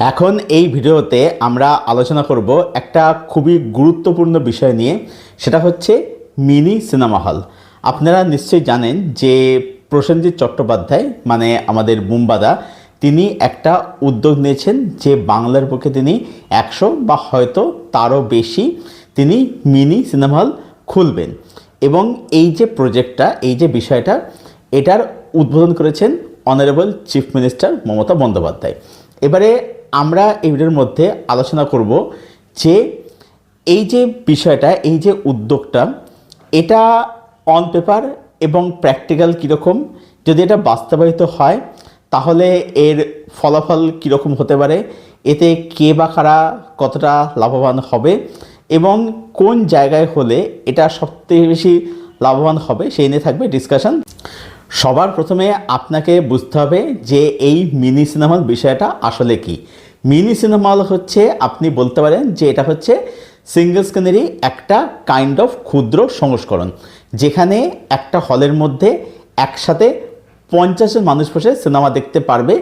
এখন এই ভিডিওতে আমরা আলোচনা করব একটা খুবই গুরুত্বপূর্ণ বিষয় নিয়ে, সেটা হচ্ছে মিনি সিনেমা হল। আপনারা নিশ্চয়ই জানেন যে প্রসেনজিৎ চট্টোপাধ্যায় মানে আমাদের বুম্বাদা, তিনি একটা উদ্যোগ নিয়েছেন যে বাংলার বুকে তিনি 100 বা হয়তো তারও বেশি তিনি মিনি সিনেমা হল খুলবেন। এবং এই যে প্রজেক্টটা, এই যে বিষয়টা, এটার উদ্বোধন করেছেন honourable chief minister Mamata Bandyopadhyay. এবারে আমরা এই ভিডিওর মধ্যে আলোচনা করব যে এই যে বিষয়টা, এই যে উদ্যোগটা, এটা অন পেপার এবং প্র্যাকটিক্যাল কীরকম, যদি এটা বাস্তবায়িত হয় তাহলে এর ফলাফল কীরকম হতে পারে, এতে কে বা কারা কতটা লাভবান হবে এবং কোন জায়গায় হলে এটা সবথেকে বেশি লাভবান হবে, সেই নিয়ে থাকবে ডিসকাশন। সবার প্রথমে আপনাকে বুঝতে হবে যে এই মিনি সিনেমা হল বিষয়টা আসলে কি। মিনি সিনেমা হল হচ্ছে, আপনি বলতে পারেন যে এটা হচ্ছে সিঙ্গেল স্ক্রিনেরই একটা কাইন্ড অফ ক্ষুদ্র সংস্করণ, যেখানে একটা হলের মধ্যে একসাথে 50 জন মানুষ বসে সিনেমা দেখতে পারবে।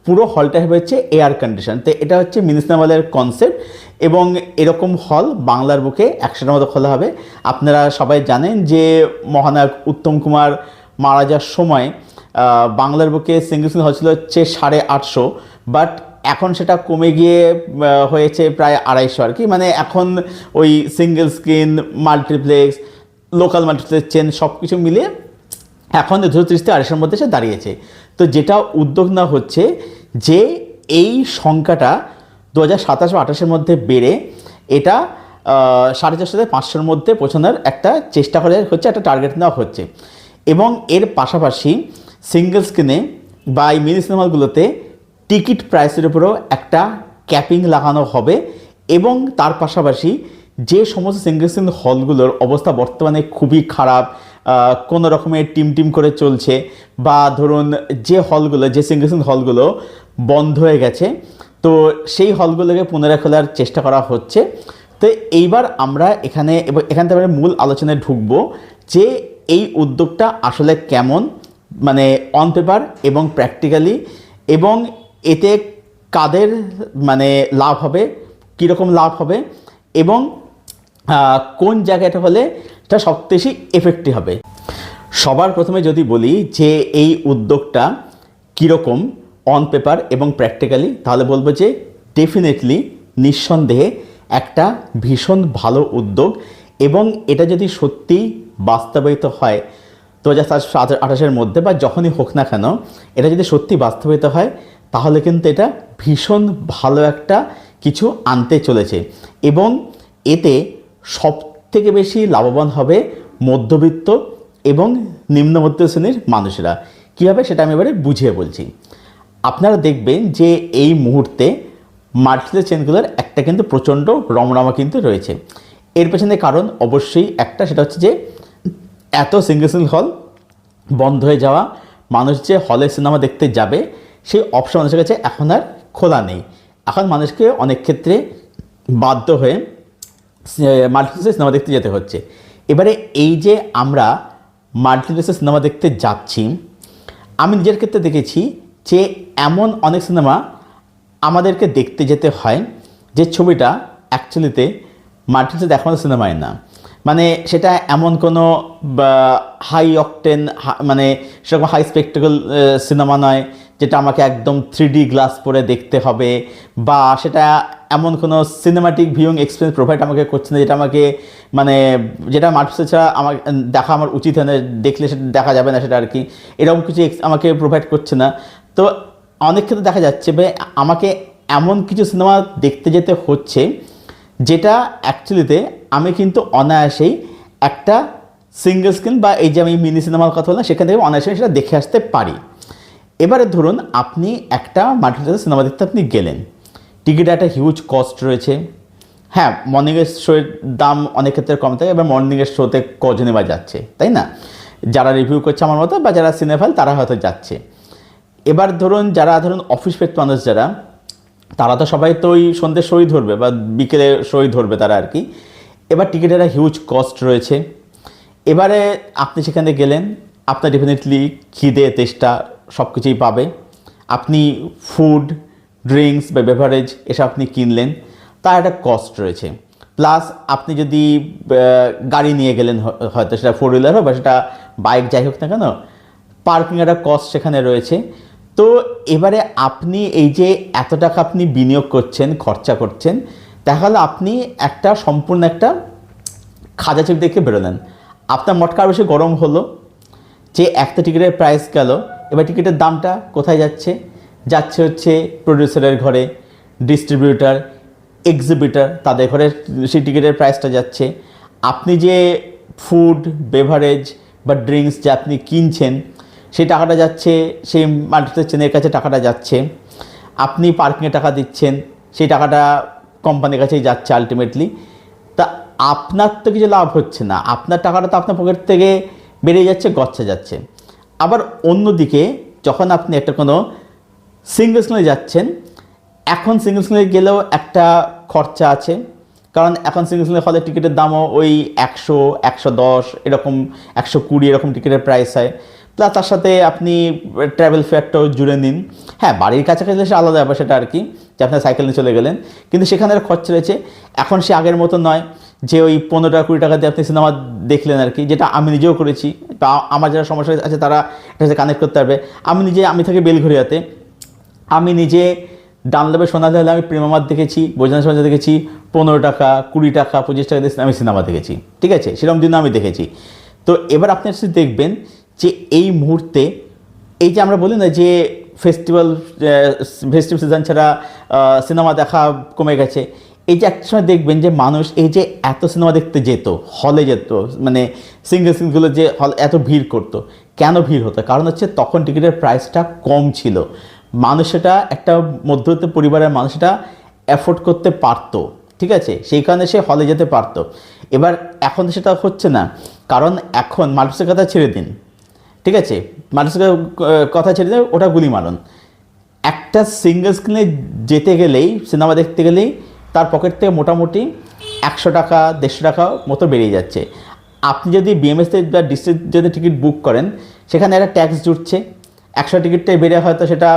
পুরো হলটা হচ্ছে এয়ার কন্ডিশন। তো এটা হচ্ছে মিনি সিনেমা হলের কনসেপ্ট এবং এরকম হল বাংলার বুকে 100টার মতো খোলা হবে। আপনারা সবাই জানেন যে মহানায়ক উত্তম কুমার মারা যাওয়ার সময় বাংলার বুকে সিঙ্গেল স্ক্রিন হল ছিল হচ্ছে 850, বাট এখন সেটা কমে গিয়ে হয়েছে প্রায় 250 আর কি। মানে এখন ওই single screen, multiplex, local multiplex chain সব কিছু মিলিয়ে এখন 230 থেকে 250 মধ্যে সে দাঁড়িয়েছে। তো যেটা উদ্যোগ নেওয়া হচ্ছে যে এই সংখ্যাটা 2027 বা 28-এর মধ্যে বেড়ে এটা 450 থেকে 500-এর মধ্যে পৌঁছানোর একটা চেষ্টা করা হচ্ছে, একটা টার্গেট নেওয়া হচ্ছে। এবং এর পাশাপাশি সিঙ্গেল স্ক্রিনে বা এই মিনি সিনেমাগুলোতে টিকিট প্রাইসের উপরেও একটা ক্যাপিং লাগানো হবে। এবং তার পাশাপাশি যে সমস্ত সিঙ্গেল স্ক্রিন হলগুলোর অবস্থা বর্তমানে খুবই খারাপ, কোনো রকমের টিম করে চলছে, বা ধরুন যে হলগুলো, যে সিঙ্গেল স্ক্রিন হলগুলো বন্ধ হয়ে গেছে, তো সেই হলগুলোকে পুনরায় খোলার চেষ্টা করা হচ্ছে। তো এইবার আমরা এখান থেকে মূল আলোচনায় ঢুকবো যে এই উদ্যোগটা আসলে কেমন, মানে অন পেপার এবং প্র্যাকটিক্যালি, এবং এতে কাদের মানে লাভ হবে, কীরকম লাভ হবে এবং কোন জায়গাটা হলে এটা সবচেয়ে বেশি এফেক্টিভ হবে। সবার প্রথমে যদি বলি যে এই উদ্যোগটা কীরকম অন পেপার এবং প্র্যাকটিক্যালি, তাহলে বলবো যে ডেফিনেটলি, নিঃসন্দেহে একটা ভীষণ ভালো উদ্যোগ। এবং এটা যদি সত্যি বাস্তবায়িত হয় 2028-এর মধ্যে বা যখনই হোক না কেন, এটা যদি সত্যি বাস্তবায়িত হয় তাহলে কিন্তু এটা ভীষণ ভালো একটা কিছু আনতে চলেছে। এবং এতে সবথেকে বেশি লাভবান হবে মধ্যবিত্ত এবং নিম্নমধ্য শ্রেণীর মানুষেরা। কীভাবে সেটা আমি এবারে বুঝিয়ে বলছি। আপনারা দেখবেন যে এই মুহূর্তে মাল্টিপ্লেক্স চেনগুলোর একটা কিন্তু প্রচণ্ড রমরমা কিন্তু রয়েছে। এর পেছনে কারণ অবশ্যই একটা, সেটা হচ্ছে যে এত সিঙ্গেল স্ক্রিন হল বন্ধ হয়ে যাওয়া, মানুষ যে হলে সিনেমা দেখতে যাবে সেই অপশন মানুষের কাছে এখন আর খোলা নেই। এখন মানুষকে অনেক ক্ষেত্রে বাধ্য হয়ে মাল্টিপ্লেক্সে সিনেমা দেখতে যেতে হচ্ছে। এবারে এই যে আমরা মাল্টিপ্লেক্সে সিনেমা দেখতে যাচ্ছি, আমি নিজের ক্ষেত্রে দেখেছি যে এমন অনেক সিনেমা আমাদেরকে দেখতে যেতে হয় যে ছবিটা অ্যাকচুয়ালিতে মাল্টিপ্লেক্সে দেখানো সিনেমায় না। মানে সেটা এমন কোনো হাই অকটেন, মানে সেরকম হাই স্পেকটেকল সিনেমা নয় যেটা আমাকে একদম 3D গ্লাস পরে দেখতে হবে, বা সেটা এমন কোনো সিনেমাটিক ভিউইং এক্সপিরিয়েন্স প্রোভাইড আমাকে করছে না যেটা মাল্টিপ্লেক্স ছাড়া আমার দেখা আমার উচিত হয় না, দেখলে সেটা দেখা যাবে না সেটা আর কি, এরকম কিছু আমাকে প্রোভাইড করছে না। তো অনেক ক্ষেত্রে দেখা যাচ্ছে আমাকে এমন কিছু সিনেমা দেখতে যেতে হচ্ছে যেটা অ্যাকচুয়ালিতে আমি কিন্তু অনায়াসেই একটা সিঙ্গেল স্ক্রিন বা এই যে আমি মিনি সিনেমার কথা বললাম সেখান থেকে অনায়াসেই সেটা দেখে আসতে পারি। এবারে ধরুন আপনি একটা মাল্টিপ্লেক্সে সিনেমা দেখতে আপনি গেলেন, টিকিটের একটা হিউজ কস্ট রয়েছে। হ্যাঁ, মর্নিংয়ের শোয়ের দাম অনেক ক্ষেত্রে কম থাকে, এবার মর্নিংয়ের শোতে কজনে বা যাচ্ছে, তাই না? যারা রিভিউ করছে আমার মতো বা যারা সিনেফাইল তারা হয়তো যাচ্ছে। এবার যারা অফিস পেট মানুষ যারা, তারা তো সবাই তো ওই সন্ধ্যে শোই ধরবে বা বিকেলে শোই ধরবে তারা আর কি। এবার টিকিটের একটা হিউজ কস্ট রয়েছে। এবারে আপনি সেখানে গেলেন, আপনার ডেফিনেটলি খিদে তেষ্টা সব কিছুই পাবে। আপনি ফুড, ড্রিঙ্কস বা বেভারেজ এসব আপনি কিনলেন, তার একটা কস্ট রয়েছে। প্লাস আপনি যদি গাড়ি নিয়ে গেলেন, হয়তো সেটা 4 হুইলার হোক বা সেটা বাইক, যাই হোক না কেন, পার্কিং একটা কস্ট সেখানে রয়েছে। তো এবারে আপনি এই যে এত টাকা আপনি বিনিয়োগ করছেন, খরচা করছেন, তাহলে আপনি একটা সম্পূর্ণ একটা খাজা চেক দেখে বেরোলেন। আপনার মটকা বেশি গরম হলো যে একটা টিকিটের প্রাইস গেল, এবার টিকিটের দামটা কোথায় যাচ্ছে? যাচ্ছে হচ্ছে প্রডিউসারের ঘরে, ডিস্ট্রিবিউটার, এক্সিবিটার, তাদের ঘরে সেই টিকিটের প্রাইসটা যাচ্ছে। আপনি যে ফুড, বেভারেজ বা ড্রিঙ্কস যে আপনি কিনছেন, সেই টাকাটা যাচ্ছে সেই মাল্টিপ্লেক্স চেনের কাছে, টাকাটা যাচ্ছে। আপনি পার্কিংয়ে টাকা দিচ্ছেন, সেই টাকাটা কোম্পানির কাছেই যাচ্ছে আলটিমেটলি। তা আপনার তো কিছু লাভ হচ্ছে না, আপনার টাকাটা তো আপনার পকেট থেকে বেরিয়ে যাচ্ছে, গচ্ছা যাচ্ছে। আবার অন্যদিকে যখন আপনি একটা কোনো সিঙ্গেল স্ক্রিনে যাচ্ছেন, এখন সিঙ্গেল স্ক্রিনে গেলেও একটা খরচা আছে, কারণ এখন সিঙ্গেল স্ক্রিনের হলের টিকিটের দামও ওই 100, 110 এরকম, 120 এরকম টিকিটের প্রাইস হয়। প্লাস তার সাথে আপনি ট্রাভেল ফেয়ারটাও জুড়ে নিন। হ্যাঁ, বাড়ির কাছাকাছি সে আলাদা ব্যাপার, সেটা আর কি, যে আপনার সাইকেল নিয়ে চলে গেলেন, কিন্তু সেখানে খরচা রয়েছে। এখন সে আগের মতো নয় যে ওই 15 টাকা 20 টাকা দিয়ে আপনি সিনেমা দেখলেন আর কি, যেটা আমি নিজেও করেছি, বা আমার যারা সমস্যা আছে তারা এটা সাথে কানেক্ট করতে পারবে। আমি থাকি বেলঘরিয়াতে, আমি নিজে ডানলপে সোনালি হলে আমি প্রেমামার দেখেছি, বোঝানো সমাজে দেখেছি 15 টাকা 20 টাকা 25 টাকা দিয়ে আমি সিনেমা দেখেছি, ঠিক আছে, সেরকম দিনও আমি দেখেছি। তো এবার আপনি দেখবেন যে এই মুহূর্তে এই যে আমরা বলি না যে ফেস্টিভ সিজন ছাড়া সিনেমা দেখা কমে গেছে, এই যে একটা সময় দেখবেন যে মানুষ এই যে এত সিনেমা দেখতে যেত, হলে যেত, মানে সিঙ্গেল সিঙ্গেলগুলো যে হল এত ভিড় করতো, কেন ভিড় হতো? কারণ হচ্ছে তখন টিকিটের প্রাইসটা কম ছিল, মানুষ এটা, একটা মধ্যবিত্ত পরিবারের মানুষ এটা অ্যাফোর্ড করতে পারতো, ঠিক আছে, সেই কারণে সে হলে যেতে পারতো। এবার এখন সেটা হচ্ছে না, কারণ এখন মাল্টিপ্লেক্সের কথা ছেড়ে দিন, ঠিক আছে, মাল্টিপ্লেক্সের কথা ছেড়ে দিন, ওটা গুলি মারুন। একটা সিঙ্গেল স্ক্রিনে যেতে গেলেই, সিনেমা দেখতে গেলেই তার পকেট থেকে মোটামুটি 100 টাকা 150 টাকা মতো বেরিয়ে যাচ্ছে। আপনি যদি বিএমএসতে বা ডিসি যদি টিকিট বুক করেন, সেখানে একটা ট্যাক্স জুটছে, 100 টিকিটটাই বেড়ে হয়তো সেটা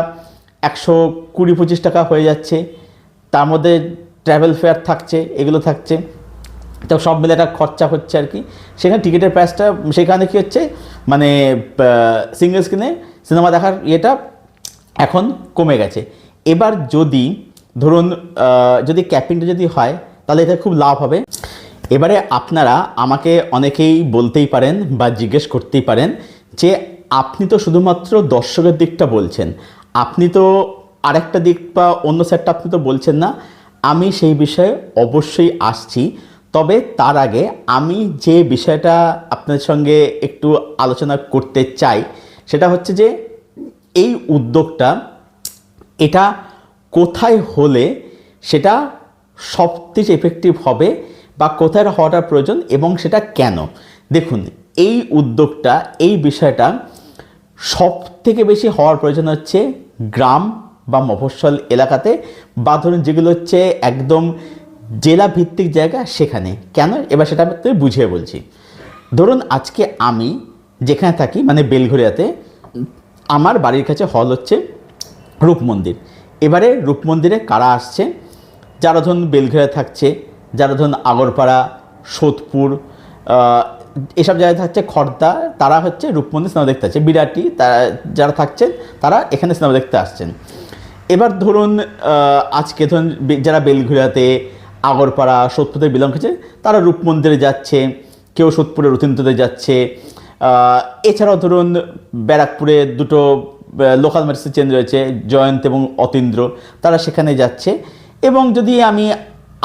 120-25 টাকা হয়ে যাচ্ছে, তার মধ্যে ট্রাভেল ফেয়ার থাকছে, এগুলো থাকছে, তো সব মিলে একটা খরচা হচ্ছে আর কি। সেখানে টিকিটের প্রাইসটা, সেখানে কী হচ্ছে, মানে সিঙ্গেল স্ক্রিনে সিনেমা দেখার ইয়েটা এখন কমে গেছে। এবার যদি ধরুন যদি ক্যাপিংটা যদি হয়, তাহলে এটা খুব লাভ হবে। এবারে আপনারা আমাকে অনেকেই বলতেই পারেন বা জিজ্ঞেস করতেই পারেন যে আপনি তো শুধুমাত্র দর্শকের দিকটা বলছেন, আপনি তো আরেকটা দিক বা অন্য সেটটা আপনি তো বলছেন না। আমি সেই বিষয়ে অবশ্যই আসছি, তবে তার আগে আমি যে বিষয়টা আপনাদের সঙ্গে একটু আলোচনা করতে চাই, সেটা হচ্ছে যে এই উদ্যোগটা, এটা কোথায় হলে সেটা সবথেকে এফেক্টিভ হবে বা কোথায় হওয়াটা প্রয়োজন এবং সেটা কেন। দেখুন, এই উদ্যোগটা, এই বিষয়টা সব থেকে বেশি হওয়ার প্রয়োজন হচ্ছে গ্রাম বা মফস্বল এলাকাতে, বা ধরুন যেগুলো হচ্ছে একদম জেলা ভিত্তিক জায়গা, সেখানে। কেন, এবার সেটা আমি বুঝিয়ে বলছি। ধরুন আজকে আমি যেখানে থাকি, মানে বেলঘরিয়াতে, আমার বাড়ির কাছে হল হচ্ছে রূপমন্দির। এবারে রূপমন্দিরে কারা আসছে? যারা ধরুন বেলঘরিয়া থাকছে, যারা ধরুন আগরপাড়া, সোদপুর, এসব জায়গায় থাকছে, খড়দা, তারা হচ্ছে রূপমন্দির সিনেমা দেখতে আসছে। বিরাটি, তারা যারা থাকছেন তারা এখানে সিনেমা দেখতে আসছেন। এবার ধরুন আজকে ধরুন যারা বেলঘরিয়াতে, আগরপাড়া, সোদপুরে বিলং করছে, তারা রূপমন্দিরে যাচ্ছে, কেউ সোদপুরে রতীন্দ্রতে যাচ্ছে। এছাড়াও ধরুন ব্যারাকপুরে দুটো লোকাল মেডিসিন চেন রয়েছে, জয়ন্ত এবং অতীন্দ্র, তারা সেখানে যাচ্ছে। এবং যদি আমি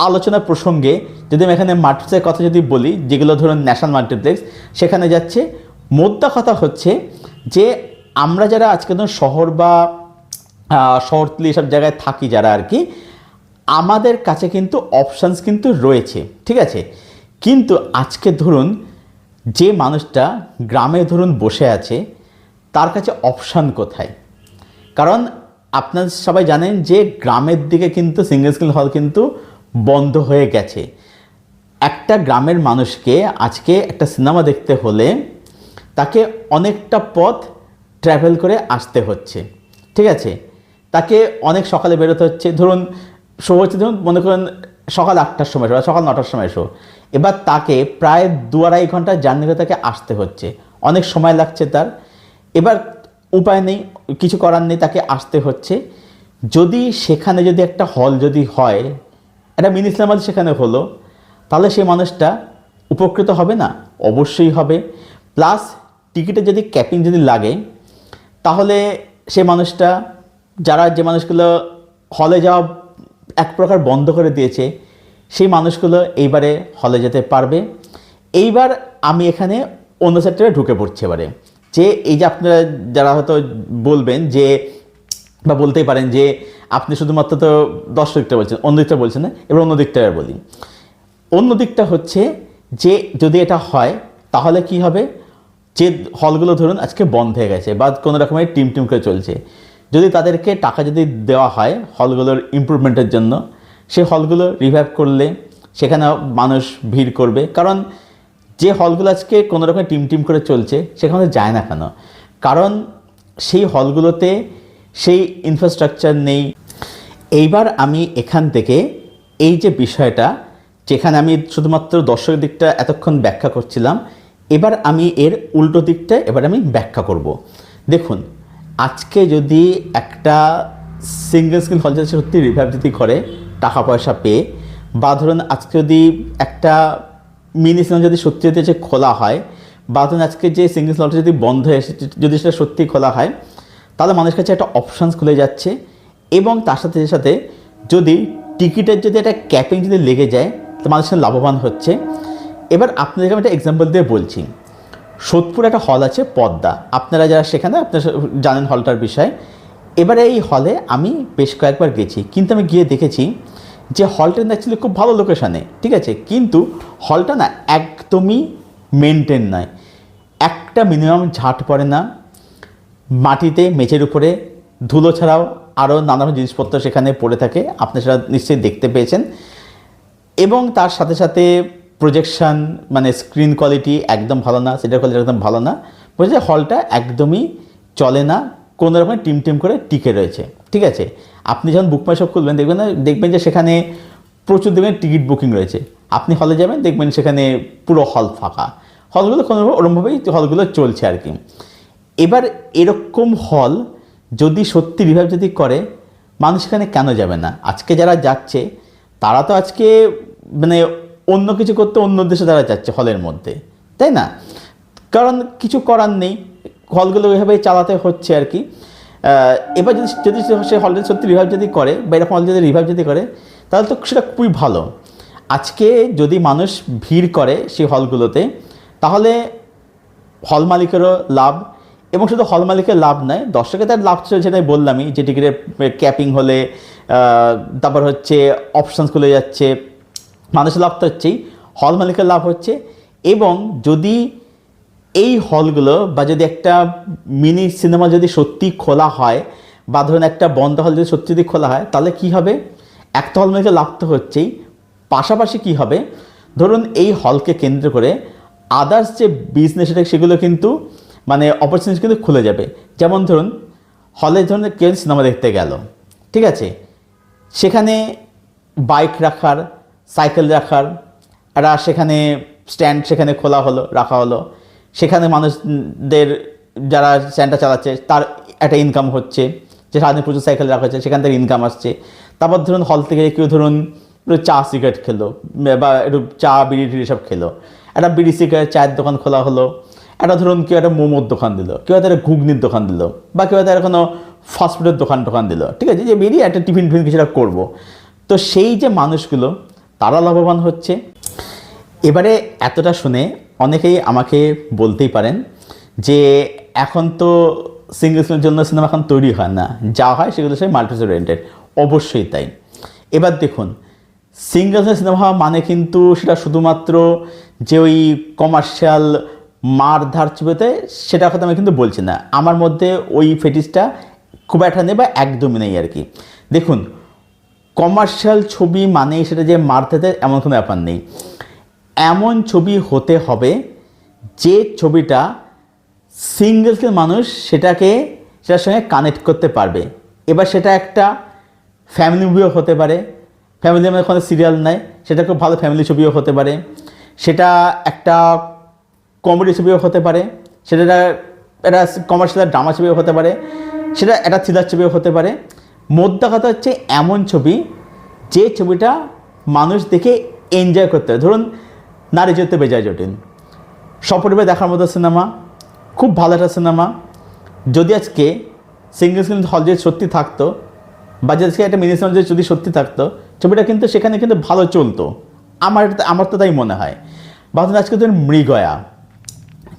আলোচনা প্রসঙ্গে যদি আমি এখানে মাল্টিপ্লেক্সের কথা যদি বলি, যেগুলো ধরুন ন্যাশনাল মাল্টিপ্লেক্স, সেখানে যাচ্ছে। মোদ্দা কথা হচ্ছে যে আমরা যারা আজকে ধরুন শহর বা শহরতলি এসব জায়গায় থাকি যারা আর কি, আমাদের কাছে কিন্তু অপশানস কিন্তু রয়েছে, ঠিক আছে। কিন্তু আজকে ধরুন যে মানুষটা গ্রামে ধরুন বসে আছে, তার কাছে অপশান কোথায়? কারণ আপনারা সবাই জানেন যে গ্রামের দিকে কিন্তু সিঙ্গেল স্ক্রিন হল কিন্তু বন্ধ হয়ে গেছে। একটা গ্রামের মানুষকে আজকে একটা সিনেমা দেখতে হলে তাকে অনেকটা পথ ট্রাভেল করে আসতে হচ্ছে, ঠিক আছে। তাকে অনেক সকালে বেরোতে হচ্ছে, ধরুন শো হচ্ছে, ধরুন মনে করেন সকাল 8টার সময় শো বা সকাল 9টার সময় শো, এবার তাকে প্রায় 2-2.5 ঘন্টা জার্নি করে তাকে আসতে হচ্ছে, অনেক সময় লাগছে তার। এবার উপায় নেই, কিছু করার নেই, তাকে আসতে হচ্ছে। যদি সেখানে যদি একটা হল যদি হয়, একটা মিনি সিনেমা সেখানে হলো, তাহলে সেই মানুষটা উপকৃত হবে না? অবশ্যই হবে। প্লাস টিকিটে যদি ক্যাপিং যদি লাগে, তাহলে সেই মানুষটা, যে মানুষগুলো হলে যাওয়া এক প্রকার বন্ধ করে দিয়েছে, সেই মানুষগুলো এইবারে হলে যেতে পারবে। এইবার আমি এখানে অন্য সেক্টরে ঢুকে পড়ছি এবারে, যে এই যে আপনারা যারা হয়তো বলবেন যে, বা বলতেই পারেন যে আপনি শুধুমাত্র তো দর্শক দিকটা বলছেন, অন্য দিকটা বলছেন না। এবার অন্য দিকটা বলি। অন্য দিকটা হচ্ছে যে যদি এটা হয় তাহলে কি হবে, যে হলগুলো ধরুন আজকে বন্ধ হয়ে গেছে বা কোনো রকমের টিম করে চলছে, যদি তাদেরকে টাকা যদি দেওয়া হয় হলগুলোর ইমপ্রুভমেন্টের জন্য, সেই হলগুলো রিভাইভ করলে সেখানে মানুষ ভিড় করবে। কারণ যে হলগুলো আজকে কোনো রকম টিম করে চলছে সেখানে যায় না কেন? কারণ সেই হলগুলোতে সেই ইনফ্রাস্ট্রাকচার নেই। এইবার আমি এখান থেকে এই যে বিষয়টা, যেখানে আমি শুধুমাত্র দর্শকের দিকটা এতক্ষণ ব্যাখ্যা করছিলাম, এবার আমি এর উল্টো দিকটা এবার আমি ব্যাখ্যা করব। দেখুন, আজকে যদি একটা সিঙ্গেল স্ক্রিন হল যদি সত্যি রিভাইভ যদি করে টাকা পয়সা পেয়ে, বা ধরুন আজকে যদি একটা মিনি সিনেমা যদি সত্যি যদি খোলা হয়, বা ধরুন আজকে যে সিঙ্গেল স্ক্রিন হলটা যদি বন্ধ হয়ে যদি সেটা সত্যি খোলা হয়, তাহলে মানুষের কাছে একটা অপশানস খুলে যাচ্ছে। এবং তার সাথে সাথে যদি টিকিটের যদি একটা ক্যাপিং যদি লেগে যায়, তো মানুষের লাভবান হচ্ছে। এবার আপনাদেরকে আমি একটা এক্সাম্পল দিয়ে বলছি। সোদপুর একটা হল আছে পদ্মা, আপনারা যারা সেখানে আপনারা জানেন হলটার বিষয়। এবারে এই হলে আমি বেশ কয়েকবার গেছি, কিন্তু আমি গিয়ে দেখেছি যে হলটা অ্যাকচুয়ালি খুব ভালো লোকেশানে, ঠিক আছে, কিন্তু হলটা না একদমই মেনটেন নয়। একটা মিনিমাম ঝাঁট পড়ে না, মাটিতে মেঝের উপরে ধুলো ছাড়াও আরও নানান জিনিসপত্র সেখানে পড়ে থাকে, আপনি সেটা নিশ্চয়ই দেখতে পেয়েছেন। এবং তার সাথে সাথে প্রজেকশান মানে স্ক্রিন কোয়ালিটি একদম ভালো না, সেটার কোয়ালিটি একদম ভালো না, বুঝলে হলটা একদমই চলে না, কোনো রকম টিম করে টিকে রয়েছে, ঠিক আছে। আপনি যখন বুক মাই শপ খুলবেন দেখবেন যে সেখানে প্রচুর দেখবেন টিকিট বুকিং রয়েছে। আপনি হলে যাবেন, দেখবেন সেখানে পুরো হল ফাঁকা। হলগুলো কোনোভাবে ওরমভাবেই হলগুলো চলছে আর কি। এবার এরকম হল যদি সত্যি রিভাইভ যদি করে, মানুষ এখানে কেন যাবে না? আজকে যারা যাচ্ছে তারা তো আজকে মানে অন্য কিছু করতে অন্য দেশে তারা যাচ্ছে হলের মধ্যে, তাই না? কারণ কিছু করার নেই, হলগুলো ওইভাবেই চালাতে হচ্ছে আর কি। এবার যদি সে হলটা সত্যি রিভাইভ যদি করে, বা এরকম হল যদি রিভাইভ যদি করে, তাহলে তো সেটা খুবই ভালো। আজকে যদি মানুষ ভিড় করে সেই হলগুলোতে, তাহলে হল মালিকেরও লাভ, এবং শুধু হল মালিকের লাভ নয়, দর্শকের তার লাভ চলছে, তাই বললামই যে টিকিটের ক্যাপিং হলে তারপর হচ্ছে অপশানস খুলে যাচ্ছে, মানুষের লাভ তো হচ্ছেই, হল মালিকের লাভ হচ্ছে। এবং যদি এই হলগুলো বা যদি একটা মিনি সিনেমা যদি সত্যি খোলা হয়, বা ধরুন একটা বন্ধ হল যদি সত্যি যদি খোলা হয়, তাহলে কি হবে? একটা হল মালিকের লাভ তো হচ্ছেই, পাশাপাশি কি হবে, ধরুন এই হলকে কেন্দ্র করে আদার্স যে বিজনেস সেগুলো কিন্তু মানে অপরচুনিটি কিন্তু খুলে যাবে। যেমন ধরুন হলে ধরুন কেউ সিনেমা দেখতে গেল, ঠিক আছে, সেখানে বাইক রাখার, সাইকেল রাখার একটা সেখানে স্ট্যান্ড সেখানে খোলা হলো, রাখা হলো, সেখানে মানুষদের যারা স্ট্যান্ডটা চালাচ্ছে তার একটা ইনকাম হচ্ছে, যে সারাদিন প্রচুর সাইকেল রাখা হচ্ছে সেখান থেকে ইনকাম আসছে। তারপর ধরুন হল থেকে কেউ ধরুন চা সিগারেট খেলো, বা একটু চা বিড়ি টিড়ি সব খেলো, একটা বিড়ি সিগারেট চায়ের দোকান খোলা হলো, একটা ধরুন কেউ একটা মোমোর দোকান দিল, কেউ একটা ঘুগনির দোকান দিল, বা কেউ একটা কোনো ফাস্টফুডের দোকান দিল, ঠিক আছে, যে বেরিয়ে একটা টিফিন কিছুটা করবো। তো সেই যে মানুষগুলো তারা লাভবান হচ্ছে। এবারে এতটা শুনে অনেকেই আমাকে বলতেই পারেন যে এখন তো সিঙ্গেল স্ক্রিনের জন্য সিনেমা এখন তৈরি হয় না, যা হয় সেগুলো সে মাল্টিপ্লেক্স ওরিয়েন্টেড। অবশ্যই তাই। এবার দেখুন, সিঙ্গেল স্ক্রিন সিনেমা হওয়া মানে কিন্তু সেটা শুধুমাত্র যে ওই কমার্শিয়াল মারধার ছবিতে, সেটা কথা আমি কিন্তু বলছি না। আমার মধ্যে ওই ফেটিসটা খুব একটা নেই, বা একদমই নেই আর কি। দেখুন, কমার্শিয়াল ছবি মানেই সেটা যে মারধাতে এমন কোনো ব্যাপার নেই। এমন ছবি হতে হবে যে ছবিটা সিঙ্গেল স্ক্রিন মানুষ সেটার সঙ্গে কানেক্ট করতে পারবে, এবার সেটা একটা ফ্যামিলি মুভিও হতে পারে, ফ্যামিলি মানে কোনো সিরিয়াল নয়, সেটা খুব ভালো ফ্যামিলি ছবিও হতে পারে, সেটা একটা কমেডি ছবিও হতে পারে, সেটা একটা কমার্শিয়াল ড্রামা ছবিও হতে পারে, সেটা একটা থ্রিলার ছবিও হতে পারে। মোদ্দা কথা হচ্ছে এমন ছবি যে ছবিটা মানুষ দেখে এনজয় করতে হবে। ধরুন নারী চরিত্রে বেজায় জটিল, সপরিবারে দেখার মতো সিনেমা, খুব ভালো একটা সিনেমা। যদি আজকে সিঙ্গেল স্ক্রিন হল যদি সত্যি থাকতো, বা যদি আজকে একটা মিনি সিনেমা যদি সত্যি থাকতো, ছবিটা কিন্তু সেখানে কিন্তু ভালো চলতো, আমার তো তাই মনে হয়। বা আজকে ধরুন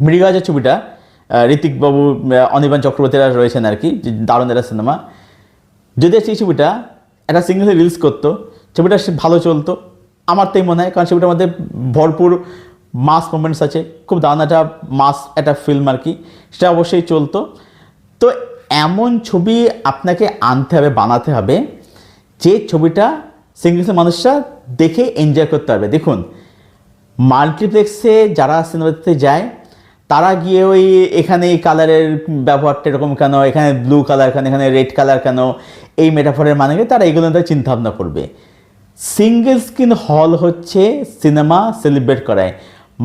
মৃগয়া যে ছবিটা, ঋতিক বাবু, অনির্বাণ চক্রবর্তীরা রয়েছেন আর কি, দারুণ একটা সিনেমা। যদি সেই ছবিটা একটা সিঙ্গেল রিলিজ করতো, ছবিটা ভালো চলতো, আমার তাই মনে হয়। কারণ ছবিটার মধ্যে ভরপুর মাস মোমেন্টস আছে, খুব দারুণ একটা মাস একটা ফিল্ম আর কি, সেটা অবশ্যই চলতো। তো এমন ছবি আপনাকে আনতে হবে, বানাতে হবে, যে ছবিটা সিঙ্গেল মানুষরা দেখে এনজয় করতে পারবে। দেখুন মাল্টিপ্লেক্সে যারা সিনেমা দেখতে যায়, তারা গিয়ে ওই এখানে এই কালারের ব্যবহারটা এরকম কেন, এখানে ব্লু কালার কেন, এখানে রেড কালার কেন, এই মেটাফরের মানে তারা এগুলো চিন্তা ভাবনা করবে। সিঙ্গেল স্ক্রিন হল হচ্ছে সিনেমা সেলিব্রেট করায়।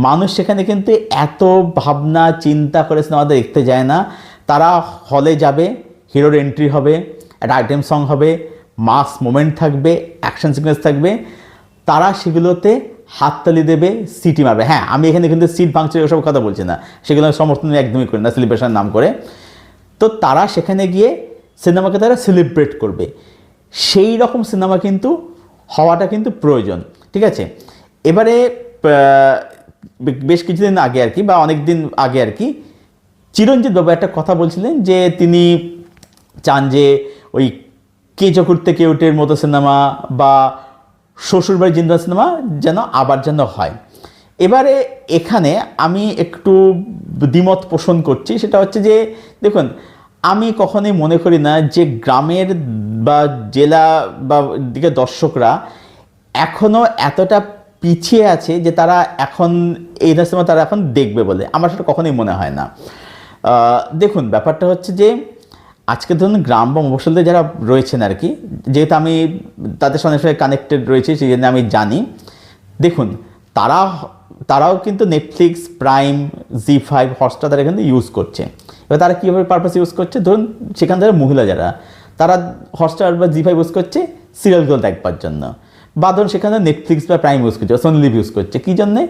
মানুষ সেখানে কিন্তু এত ভাবনা চিন্তা করে সিনেমাটা দেখতে যায় না। তারা হলে যাবে, হিরোর এন্ট্রি হবে, একটা আইটেম সং হবে, মাস মোমেন্ট থাকবে, অ্যাকশন সিকোয়েন্স থাকবে, তারা সেগুলোতে হাততালি দেবে, সিটি মারবে। হ্যাঁ, আমি এখানে কিন্তু সিট ভাঙছে ওসব কথা বলছি না, সেগুলো সমর্থন একদমই করি না সেলিব্রেশনের নাম করে। তো তারা সেখানে গিয়ে সিনেমাকে তারা সেলিব্রেট করবে। সেই রকম সিনেমা কিন্তু হওয়াটা কিন্তু প্রয়োজন, ঠিক আছে। এবারে বেশ কিছুদিন আগে আর কি, বা অনেক দিন আগে আর কি, চিরঞ্জিত বাবু একটা কথা বলছিলেন যে তিনি চান যে ওই কে চকুরতে কেউটের মতো সিনেমা বা শ্বশুরবাড়ি জিন্দা সিনেমা যেন আবার যেন হয়। এবারে এখানে আমি একটু দ্বিমত পোষণ করছি। সেটা হচ্ছে যে দেখুন, আমি কখনোই মনে করি না যে গ্রামের বা জেলা বা দিকে দর্শকরা এখনও এতটা পিছিয়ে আছে যে তারা এখন এই সিনেমা তারা এখন দেখবে বলে আমার সেটা কখনোই মনে হয় না। দেখুন ব্যাপারটা হচ্ছে যে আজকে ধরুন গ্রাম বা মফস্বলে যারা রয়েছেন আর কি, যেহেতু আমি তাদের সঙ্গে সঙ্গে কানেক্টেড রয়েছি সেই জন্য আমি জানি। দেখুন তারাও কিন্তু নেটফ্লিক্স, প্রাইম, জি5, হটস্টার তারা কিন্তু ইউজ করছে। এবার তারা কীভাবে পারপাস ইউজ করছে, ধরুন সেখান থেকে মহিলা যারা, তারা হটস্টার বা জি5 ইউজ করছে সিরিয়ালগুলো দেখবার জন্য, বা ধরুন সেখানে নেটফ্লিক্স বা প্রাইম ইউজ করছে, সোনি লিভ ইউজ করছে। কী জন্যে,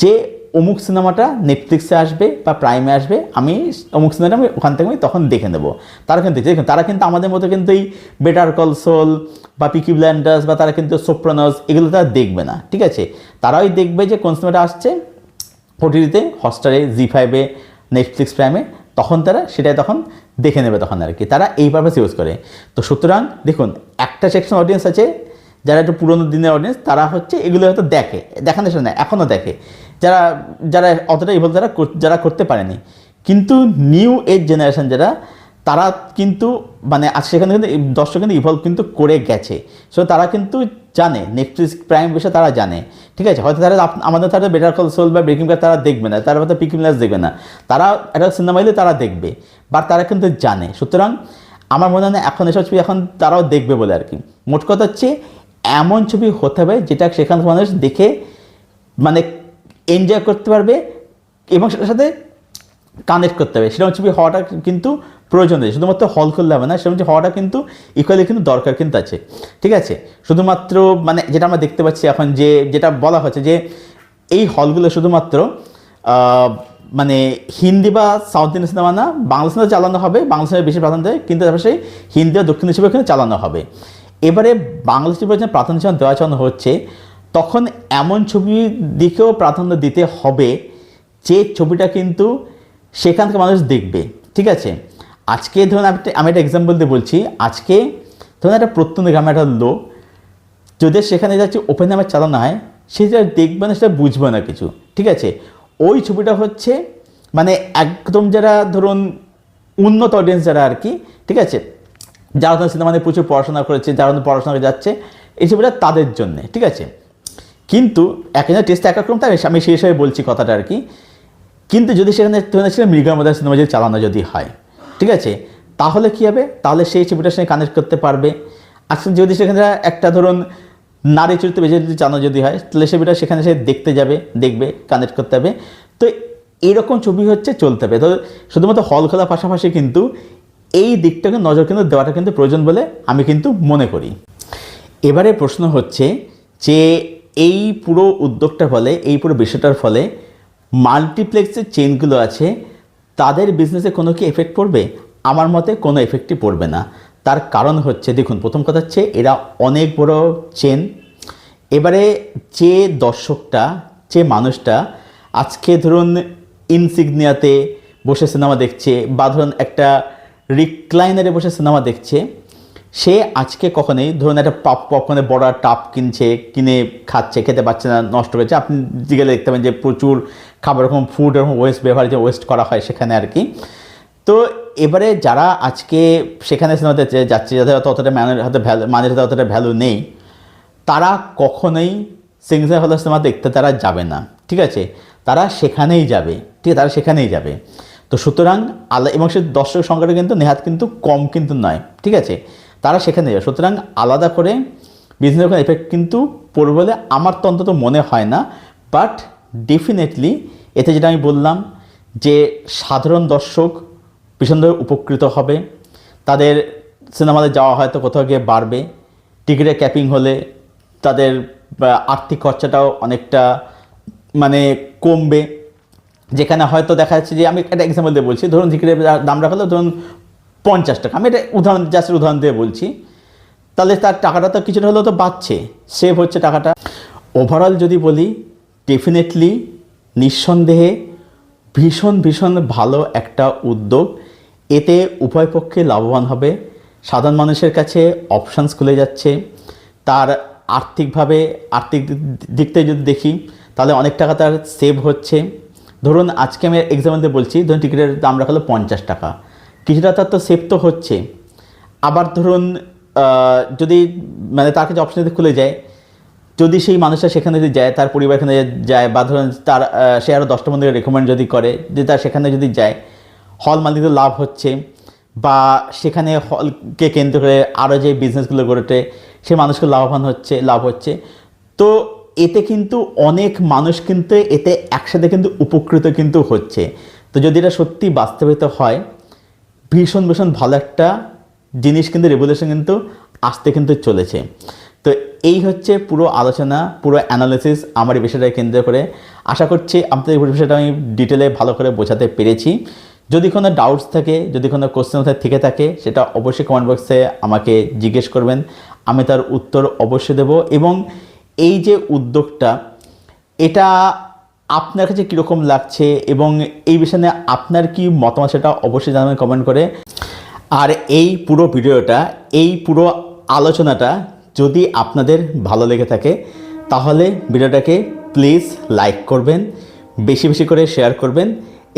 যে অমুক সিনেমাটা নেটফ্লিক্সে আসবে বা প্রাইমে আসবে, আমি অমুক সিনেমাটা আমি ওখান থেকে আমি তখন দেখে নেবো। তারা কিন্তু দেখুন, তারা কিন্তু আমাদের মতো কিন্তু এই বেটার কল সল বা পিকি ব্লাইন্ডার্স বা তারা কিন্তু সোপ্রানোস এগুলো তারা দেখবে না, ঠিক আছে। তারাই দেখবে যে কোন সিনেমাটা আসছে ওটিটিতে, হটস্টারে, জি5-এ, নেটফ্লিক্স, প্রাইমে, তখন তারা সেটাই তখন দেখে নেবে তখন আর কি। তারা এই পারপাস ইউজ করে। তো সুতরাং দেখুন, একটা সেকশন অডিয়েন্স আছে যারা একটু পুরোনো দিনের অডিয়েন্স, তারা হচ্ছে এগুলো হয়তো দেখানো শোনে না, এখনও দেখে, যারা অতটা ইভলভ যারা করতে পারেনি। কিন্তু নিউ এজ জেনারেশন যারা, তারা কিন্তু মানে আজ সেখানে কিন্তু দর্শক কিন্তু ইভলভ কিন্তু করে গেছে। সো তারা কিন্তু জানে নেটফ্লিক্স, প্রাইম বিষয়ে তারা জানে, ঠিক আছে। হয়তো তারা আমাদের তারা বেটার কল সল বা ব্রেকিং ব্যাড তারা দেখবে না, তারা হয়তো পিকি ব্লাইন্ডার্স দেখবে না, তারা একটা সিনেমা এলে তারা দেখবে, বা তারা কিন্তু জানে। সুতরাং আমার মনে হয় এখন এসব ছবি এখন তারাও দেখবে বলে আর কি। মোট কথা হচ্ছে এমন ছবি হতে হবে যেটা সেখানে মানুষ দেখে মানে এনজয় করতে পারবে এবং সেটার সাথে কানেক্ট করতে হবে। সেরকম ছবি হওয়াটা কিন্তু প্রয়োজন আছে, শুধুমাত্র হল করলে হবে না, সেরকম হওয়াটা কিন্তু ইকুয়ালি কিন্তু দরকার কিন্তু আছে, ঠিক আছে। শুধুমাত্র মানে যেটা আমরা দেখতে পাচ্ছি এখন, যেটা বলা হচ্ছে যে এই হলগুলো শুধুমাত্র মানে হিন্দি বা সাউথ ইন্ডিয়ান সিনেমা না, বাংলা সিনেমা চালানো হবে, বাংলা সিনেমা বেশি প্রাধান্য দেয়, কিন্তু তারপরে সেই হিন্দি বা দক্ষিণ এশিয়া কিন্তু চালানো হবে। এবারে বাংলা ছবির যখন প্রাধান্য দেওয়া চালানো হচ্ছে, তখন এমন ছবির দিকেও প্রাধান্য দিতে হবে যে ছবিটা কিন্তু সেখান থেকে মানুষ দেখবে, ঠিক আছে। আজকে ধরুন আমি একটা এক্সাম্পল দিয়ে বলছি, আজকে ধরুন একটা প্রত্যন্ত গ্রামে একটা লোক যদি সেখানে যাচ্ছে ওপেন নামে চালানো হয়, সেটা দেখবে না, সেটা বুঝবে না কিছু, ঠিক আছে। ওই ছবিটা হচ্ছে মানে একদম যারা ধরুন উন্নত অডিয়েন্স যারা আর কি, ঠিক আছে, যারা ধরুন সিনেমা নিয়ে প্রচুর পড়াশোনা করেছে, যারা পড়াশোনা করে যাচ্ছে, এই ছবিটা তাদের জন্যে, ঠিক আছে। কিন্তু একজনের টেস্ট একরকম, তাই আমি সেই হিসাবে বলছি কথাটা আর কি। কিন্তু যদি সেখানে মৃগা মধ্যে সিনেমা যদি চালানো যদি হয়, ঠিক আছে, তাহলে কী হবে, তাহলে সেই ছবিটার সঙ্গে কানেক্ট করতে পারবে। আচ্ছা যদি সেখানে একটা ধরুন নারী চরিত্র বেশি যদি জানো যদি হয়, তাহলে ছবিটা সেখানে সে দেখতে যাবে, দেখবে, কানেক্ট করতে হবে। তো এরকম ছবি হচ্ছে চলতে হবে। তো শুধুমাত্র হল খোলার পাশাপাশি কিন্তু এই দিকটাকে নজর কিন্তু দেওয়াটা কিন্তু প্রয়োজন বলে আমি কিন্তু মনে করি। এবারে প্রশ্ন হচ্ছে যে এই পুরো উদ্যোগটার ফলে, এই পুরো বিষয়টার ফলে মাল্টিপ্লেক্সের চেনগুলো আছে তাদের বিজনেসে কোনো কি এফেক্ট পড়বে? আমার মতে কোনো এফেক্টই পড়বে না। তার কারণ হচ্ছে, দেখুন প্রথম কথা হচ্ছে এরা অনেক বড় চেন। এবারে যে দর্শকটা, যে মানুষটা আজকে ধরুন ইনসিগনিয়াতে বসে সিনেমা দেখছে বা ধরুন একটা রিক্লাইনারে বসে সিনেমা দেখছে, সে আজকে কখনোই ধরুন একটা পপকর্নের বড় টাপ কিনে খাচ্ছে, খেতে পারছে না, নষ্ট করেছে। আপনি গেলে দেখতে পাবেন যে প্রচুর খাবার এরকম ফুড এরকম ওয়েস্ট করা হয় সেখানে আর কি। তো এবারে যারা আজকে সেখানে সিনেমাতে যাচ্ছে, যাদের অতটা মানের হাতে অতটা ভ্যালু নেই, তারা কখনোই সিঙ্গেল হল সিনেমা দেখতে তারা যাবে না, ঠিক আছে? তারা সেখানেই যাবে, ঠিক আছে, তারা সেখানেই যাবে। তো সুতরাং এবং সে দর্শক সংখ্যাটা কিন্তু নেহাত কিন্তু কম কিন্তু নয়, ঠিক আছে? তারা সেখানে যাবে। সুতরাং আলাদা করে বিজনেস কোনো এফেক্ট কিন্তু পড়বে বলে আমার তো অন্তত মনে হয় না। বাট ডেফিনেটলি এতে যেটা আমি বললাম যে সাধারণ দর্শক ভীষণভাবে উপকৃত হবে, তাদের সিনেমাতে যাওয়া হয়তো কোথাও গিয়ে বাড়বে, টিকিটের ক্যাপিং হলে তাদের আর্থিক খরচাটাও অনেকটা মানে কমবে। যেখানে হয়তো দেখা যাচ্ছে যে আমি একটা এক্সাম্পল দিয়ে বলছি, ধরুন টিকিটের দাম রাখা হলো ধরুন 50 টাকা, আমি এটা উদাহরণ দিয়ে বলছি, তাহলে তার টাকাটা তো কিছুটা হলেও তো বাঁচছে, সেভ হচ্ছে টাকাটা। ওভারঅল যদি বলি, ডেফিনেটলি নিঃসন্দেহে ভীষণ ভালো একটা উদ্যোগ। এতে উভয় পক্ষে লাভবান হবে। সাধারণ মানুষের কাছে অপশানস খুলে যাচ্ছে, তার আর্থিক দিক থেকে যদি দেখি তাহলে অনেক টাকা তার সেভ হচ্ছে। ধরুন আজকে আমি এক্সাম্পল দিয়ে বলছি, ধরুন টিকিটের দাম রাখা হলো 50 টাকা, কিছুটা তার তো সেভ তো হচ্ছে। আবার ধরুন যদি মানে তার কাছে অপশন যদি খুলে যায়, যদি সেই মানুষটা সেখানে যদি যায়, তার পরিবার এখানে যায়, বা ধরুন তার সে আরও 10টা বন্ধুকে রেকমেন্ড যদি করে যে তার সেখানে যদি যায়, হল মালিকদের লাভ হচ্ছে, বা সেখানে হলকে কেন্দ্র করে আরও যে বিজনেসগুলো গড়ে ওঠে সে মানুষকে লাভ হচ্ছে। তো এতে কিন্তু অনেক মানুষ কিন্তু এতে একসাথে কিন্তু উপকৃত কিন্তু হচ্ছে। তো যদি এটা সত্যি বাস্তবায়িত হয়, ভীষণ ভালো একটা জিনিস কিন্তু রেভলিউশন কিন্তু আসতে কিন্তু চলেছে। তো এই হচ্ছে পুরো আলোচনা, পুরো অ্যানালিসিস আমার এই বিষয়টাকে কেন্দ্র করে। আশা করছি আপনাদের এই বিষয়টা আমি ডিটেলে ভালো করে বোঝাতে পেরেছি। যদি কোনো ডাউটস থাকে, যদি কোনো কোশ্চেন থেকে থাকে, সেটা অবশ্যই কমেন্ট বক্সে আমাকে জিজ্ঞেস করবেন, আমি তার উত্তর অবশ্যই দেব। এবং এই যে উদ্যোগটা, এটা আপনার কাছে কীরকম লাগছে এবং এই বিষয়ে নিয়ে আপনার কি মতামত সেটা অবশ্যই জানাবেন কমেন্ট করে। আর এই পুরো ভিডিওটা, এই পুরো আলোচনাটা যদি আপনাদের ভালো লেগে থাকে তাহলে ভিডিওটাকে প্লিজ লাইক করবেন, বেশি করে শেয়ার করবেন,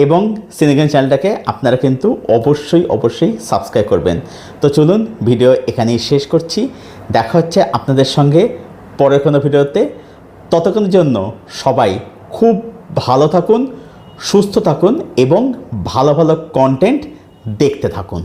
এবং সিনেগান চ্যানেলটাকে আপনারা কিন্তু অবশ্যই সাবস্ক্রাইব করবেন। তো চলুন ভিডিও এখানেই শেষ করছি। দেখা হচ্ছে আপনাদের সঙ্গে পরের কোনো ভিডিওতে। ততক্ষণের জন্য সবাই খুব ভালো থাকুন, সুস্থ থাকুন এবং ভালো কন্টেন্ট দেখতে থাকুন।